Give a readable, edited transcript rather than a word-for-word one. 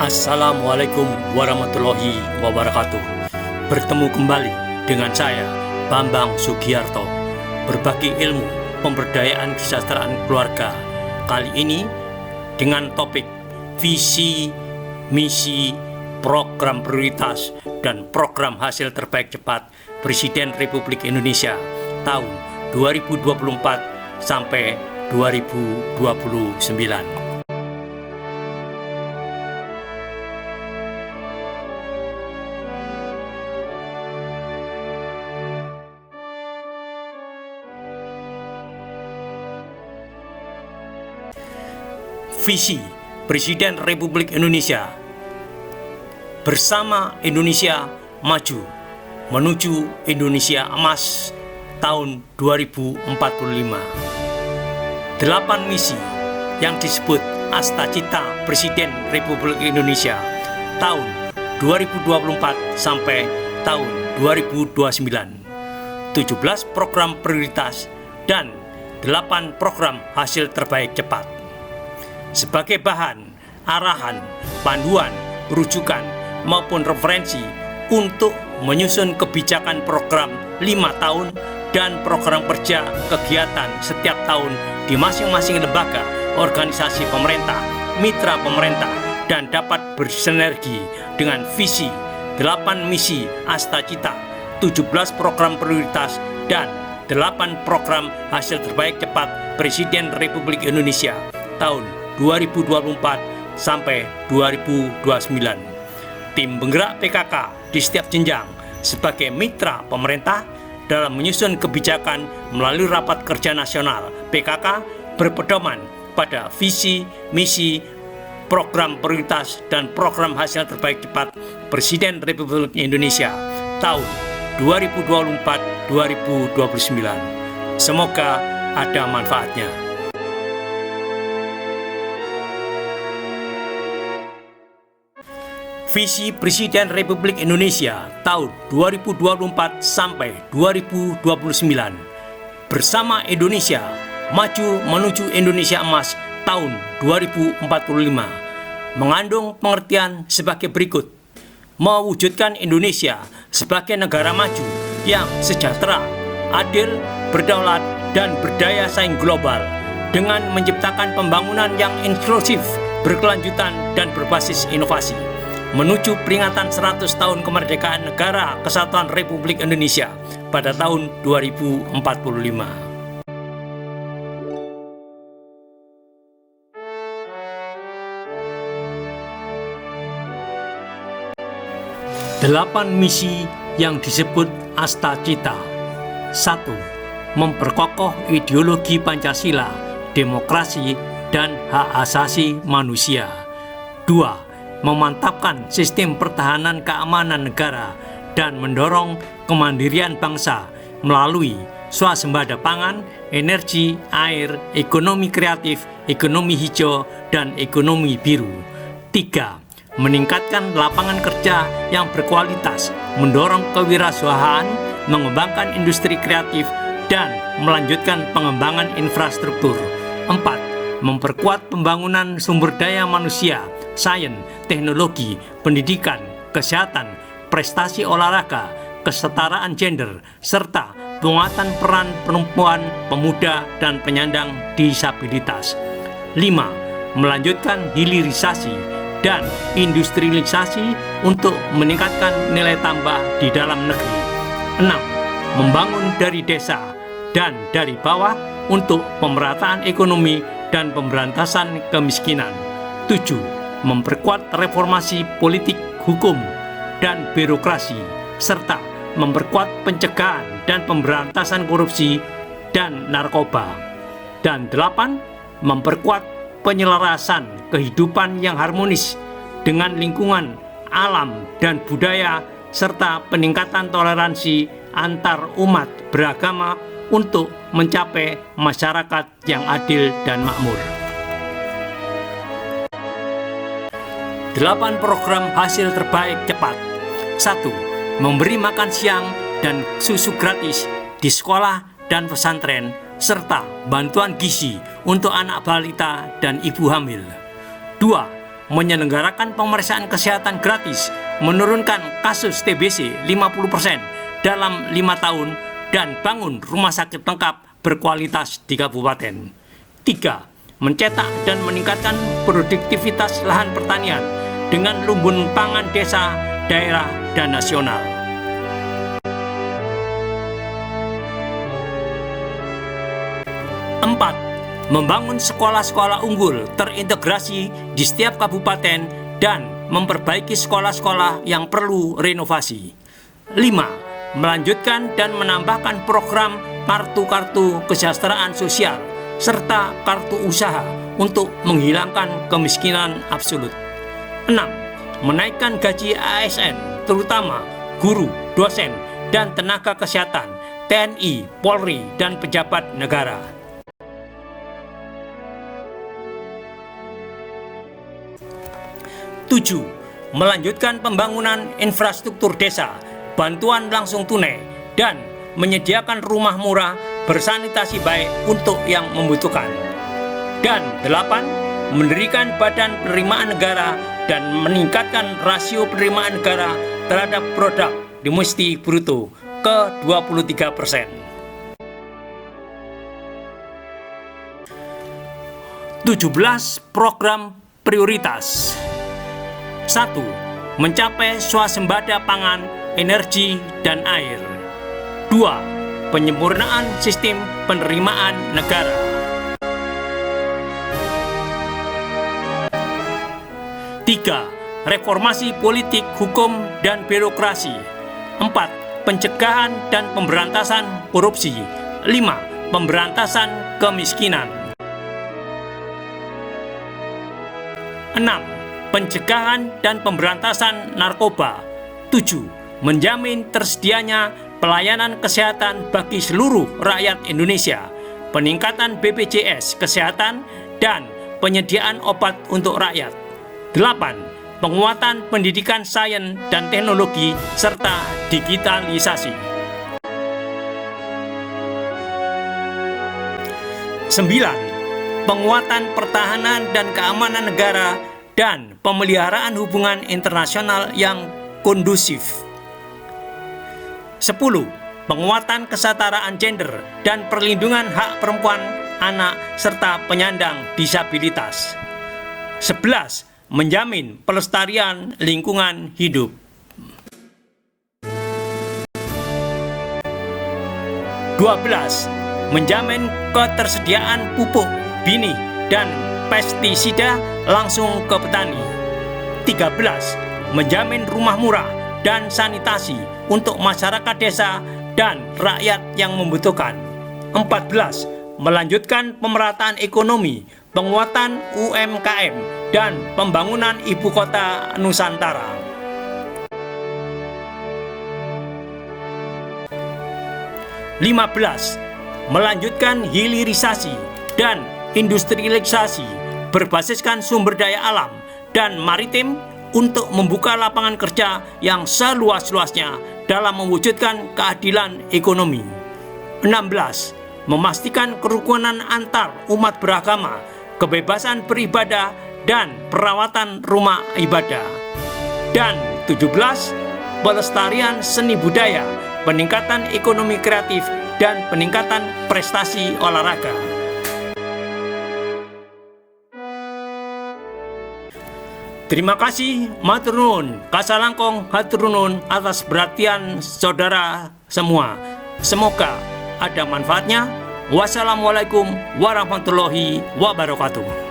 Assalamualaikum warahmatullahi wabarakatuh. Bertemu kembali dengan saya, Bambang Sugiarto, berbagi ilmu pemberdayaan kesejahteraan keluarga. Kali ini dengan topik visi, misi, program prioritas, dan program hasil terbaik cepat Presiden Republik Indonesia tahun 2024 sampai 2029. Visi Presiden Republik Indonesia bersama Indonesia maju menuju Indonesia emas tahun 2045. 8 misi yang disebut Astacita Presiden Republik Indonesia tahun 2024 sampai tahun 2029. 17 program prioritas dan 8 program hasil terbaik cepat. Sebagai bahan, arahan, panduan, rujukan, maupun referensi untuk menyusun kebijakan program 5 tahun dan program kerja kegiatan setiap tahun di masing-masing lembaga, organisasi pemerintah, mitra pemerintah, dan dapat bersinergi dengan visi 8 misi Astacita, 17 program prioritas, dan 8 program hasil terbaik cepat Presiden Republik Indonesia tahun 2024 sampai 2029. Tim penggerak PKK di setiap jenjang sebagai mitra pemerintah dalam menyusun kebijakan melalui Rapat Kerja Nasional PKK berpedoman pada visi, misi, program prioritas, dan program hasil terbaik cepat Presiden Republik Indonesia tahun 2024-2029. Semoga ada manfaatnya. Visi Presiden Republik Indonesia tahun 2024 sampai 2029 bersama Indonesia maju menuju Indonesia emas tahun 2045 mengandung pengertian sebagai berikut: mewujudkan Indonesia sebagai negara maju yang sejahtera, adil, berdaulat, dan berdaya saing global dengan menciptakan pembangunan yang inklusif, berkelanjutan, dan berbasis inovasi menuju peringatan 100 tahun kemerdekaan Negara Kesatuan Republik Indonesia pada tahun 2045. 8 misi yang disebut Astacita. 1. Memperkokoh ideologi Pancasila, demokrasi, dan hak asasi manusia. 2. Memantapkan sistem pertahanan keamanan negara dan mendorong kemandirian bangsa melalui swasembada pangan, energi, air, ekonomi kreatif, ekonomi hijau, dan ekonomi biru. 3. Meningkatkan lapangan kerja yang berkualitas, mendorong kewirausahaan, mengembangkan industri kreatif, dan melanjutkan pengembangan infrastruktur. 4. Memperkuat pembangunan sumber daya manusia, sains, teknologi, pendidikan, kesehatan, prestasi olahraga, kesetaraan gender, serta penguatan peran perempuan, pemuda, dan penyandang disabilitas. 5. Melanjutkan hilirisasi dan industrialisasi untuk meningkatkan nilai tambah di dalam negeri. 6. Membangun dari desa dan dari bawah untuk pemerataan ekonomi dan pemberantasan kemiskinan. 7. Memperkuat reformasi politik, hukum, dan birokrasi, serta memperkuat pencegahan dan pemberantasan korupsi dan narkoba. Dan 8. Memperkuat penyelarasan kehidupan yang harmonis dengan lingkungan, alam, dan budaya, serta peningkatan toleransi antar umat beragama untuk mencapai masyarakat yang adil dan makmur. 8 program hasil terbaik cepat. 1. Memberi makan siang dan susu gratis di sekolah dan pesantren, serta bantuan gizi untuk anak balita dan ibu hamil. 2. menyelenggarakan pemeriksaan kesehatan gratis, menurunkan kasus TBC 50% dalam 5 tahun, dan bangun rumah sakit lengkap berkualitas di kabupaten. 3. Mencetak dan meningkatkan produktivitas lahan pertanian dengan lumbung pangan desa, daerah, dan nasional. 4. Membangun sekolah-sekolah unggul terintegrasi di setiap kabupaten dan memperbaiki sekolah-sekolah yang perlu renovasi. 5. Melanjutkan dan menambahkan program kartu-kartu kesejahteraan sosial serta kartu usaha untuk menghilangkan kemiskinan absolut. 6. Menaikkan gaji ASN, terutama guru, dosen, dan tenaga kesehatan, TNI, Polri, dan pejabat negara. 7. Melanjutkan pembangunan infrastruktur desa, bantuan langsung tunai, dan menyediakan rumah murah bersanitasi baik untuk yang membutuhkan. Dan 8. Mendirikan badan penerimaan negara dan meningkatkan rasio penerimaan negara terhadap produk domestik bruto ke 23%. 17 program prioritas. 1. Mencapai swasembada pangan, energi, dan air. 2. Penyempurnaan sistem penerimaan negara. 3. Reformasi politik, hukum, dan birokrasi. 4. Pencegahan dan pemberantasan korupsi. 5. Pemberantasan kemiskinan. 6. Pencegahan dan pemberantasan narkoba. 7. Menjamin tersedianya pelayanan kesehatan bagi seluruh rakyat Indonesia, peningkatan BPJS Kesehatan, dan penyediaan obat untuk rakyat. 8. Penguatan pendidikan sains dan teknologi serta digitalisasi. 9. Penguatan pertahanan dan keamanan negara dan pemeliharaan hubungan internasional yang kondusif. 10. Penguatan kesetaraan gender dan perlindungan hak perempuan, anak, serta penyandang disabilitas. 11. Menjamin pelestarian lingkungan hidup. 12. Menjamin ketersediaan pupuk, benih, dan pestisida langsung ke petani. 13. Menjamin rumah murah dan sanitasi untuk masyarakat desa dan rakyat yang membutuhkan. 14. Melanjutkan pemerataan ekonomi, penguatan UMKM, dan pembangunan ibu kota Nusantara. 15. Melanjutkan hilirisasi dan industrialisasi berbasiskan sumber daya alam dan maritim untuk membuka lapangan kerja yang seluas-luasnya dalam mewujudkan keadilan ekonomi. 16. Memastikan kerukunan antar umat beragama, kebebasan beribadah, dan perawatan rumah ibadah. Dan 17. Pelestarian seni budaya, peningkatan ekonomi kreatif, dan peningkatan prestasi olahraga. Terima kasih, matur nuwun, kasalangkong hatur nuwun atas perhatian saudara semua. Semoga ada manfaatnya. Wassalamualaikum warahmatullahi wabarakatuh.